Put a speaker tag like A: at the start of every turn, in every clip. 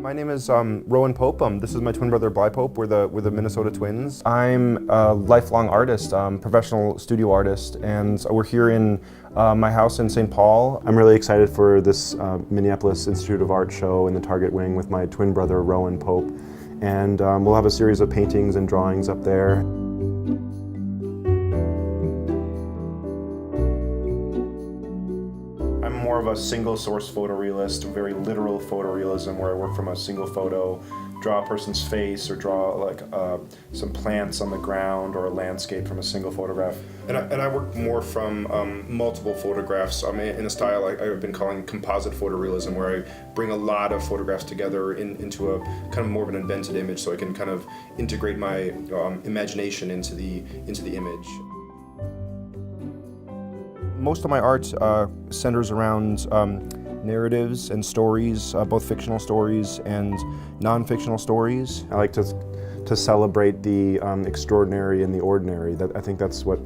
A: My name is Rowan Pope. This is my twin brother Bly Pope. We're the Minnesota twins. I'm a lifelong artist, professional studio artist, and we're here in my house in St. Paul. I'm really excited for this Minneapolis Institute of Art show in the Target wing with my twin brother Rowan Pope, and we'll have a series of paintings and drawings up there. I'm more of a single source photorealist, very literal photorealism, where I work from a single photo, draw a person's face, or draw like some plants on the ground or a landscape from a single photograph. And I work more from multiple photographs in a style I've been calling composite photorealism, where I bring a lot of photographs together into a kind of more of an invented image, so I can kind of integrate my imagination into the image. Most of my art centers around narratives and stories, both fictional stories and non-fictional stories. I like to celebrate the extraordinary and the ordinary. I think that's what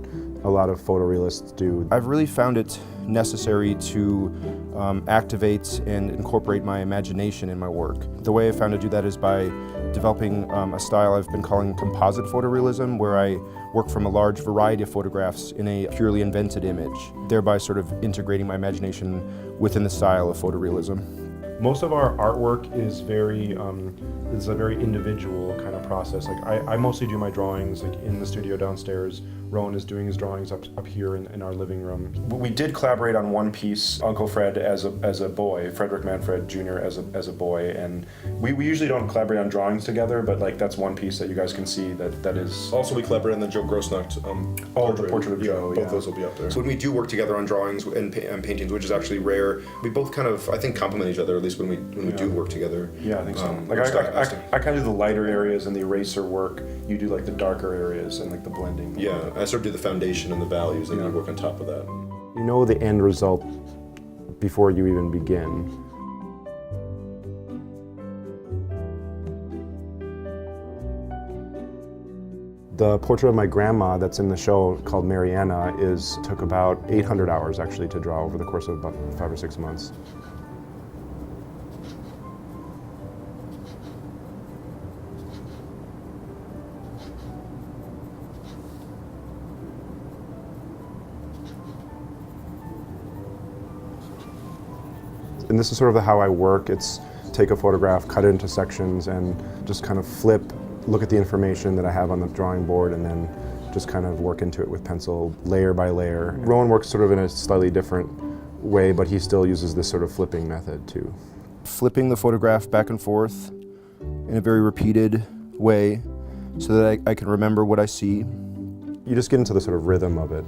A: a lot of photorealists do. I've really found it necessary to activate and incorporate my imagination in my work. The way I found to do that is by developing a style I've been calling composite photorealism, where I work from a large variety of photographs in a purely invented image, thereby sort of integrating my imagination within the style of photorealism. Most of our artwork is a very individual kind of process. Like I mostly do my drawings like in the studio downstairs. Rowan is doing his drawings up here in our living room. We did collaborate on one piece, Uncle Fred as a boy, Frederick Manfred Jr. as a boy, and we usually don't collaborate on drawings together, but like that's one piece that you guys can see that is.
B: Also, we collaborate on the Joe Grossnacht
A: the portrait of Joe.
B: Both those will be up there. So when we do work together on drawings and paintings, which is actually rare, we both kind of I think complement each other, at least when we do work together.
A: Yeah, I think so. Like I kind of do the lighter areas and the eraser work. You do like the darker areas and like the blending.
B: Yeah, I sort of do the foundation and the values, and you work on top of that.
A: You know the end result before you even begin. The portrait of my grandma that's in the show, called Mariana, took about 800 hours actually to draw over the course of about 5 or 6 months. And this is sort of how I work. It's take a photograph, cut it into sections, and just kind of look at the information that I have on the drawing board, and then just kind of work into it with pencil, layer by layer. Rowan works sort of in a slightly different way, but he still uses this sort of flipping method too. Flipping the photograph back and forth in a very repeated way so that I can remember what I see. You just get into the sort of rhythm of it.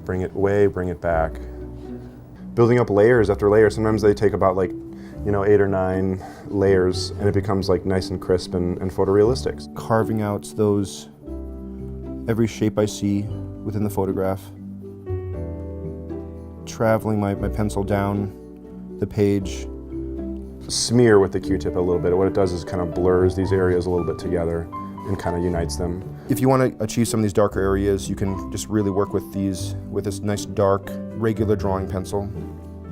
A: Bring it away, bring it back. Building up layers after layers. Sometimes they take about 8 or 9 layers, and it becomes like nice and crisp and photorealistic. Carving out every shape I see within the photograph. Traveling my pencil down the page. Smear with the Q-tip a little bit. What it does is kind of blurs these areas a little bit together and kind of unites them. If you want to achieve some of these darker areas, you can just really work with this nice dark, regular drawing pencil.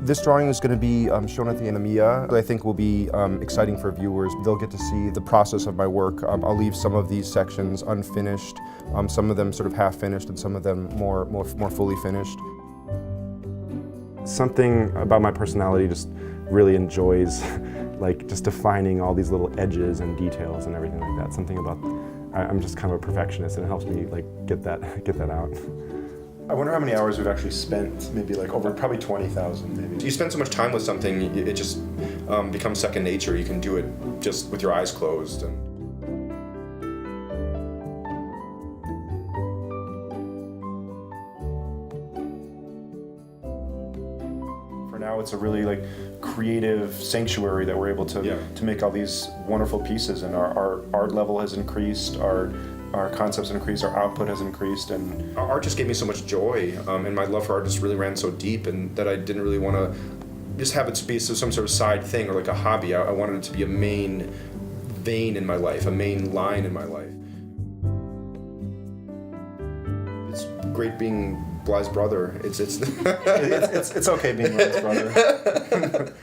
A: This drawing is going to be shown at the Anemia. I think will be exciting for viewers. They'll get to see the process of my work. I'll leave some of these sections unfinished, some of them sort of half finished, and some of them more fully finished. Something about my personality just really enjoys just defining all these little edges and details and everything like that. Something about I'm just kind of a perfectionist, and it helps me get that out. I wonder how many hours we've actually spent, maybe over probably 20,000 maybe. You spend so much time with something, it just becomes second nature. You can do it just with your eyes closed. For now, it's a really creative sanctuary that we're able to make all these wonderful pieces, and our art level has increased, our concepts have increased, our output has increased, and our art just gave me so much joy, and my love for art just really ran so deep, and that I didn't really want to just have it be some sort of side thing or like a hobby. I wanted it to be a main vein in my life, a main line in my life. It's great being Bly's brother. It's okay being Bly's brother.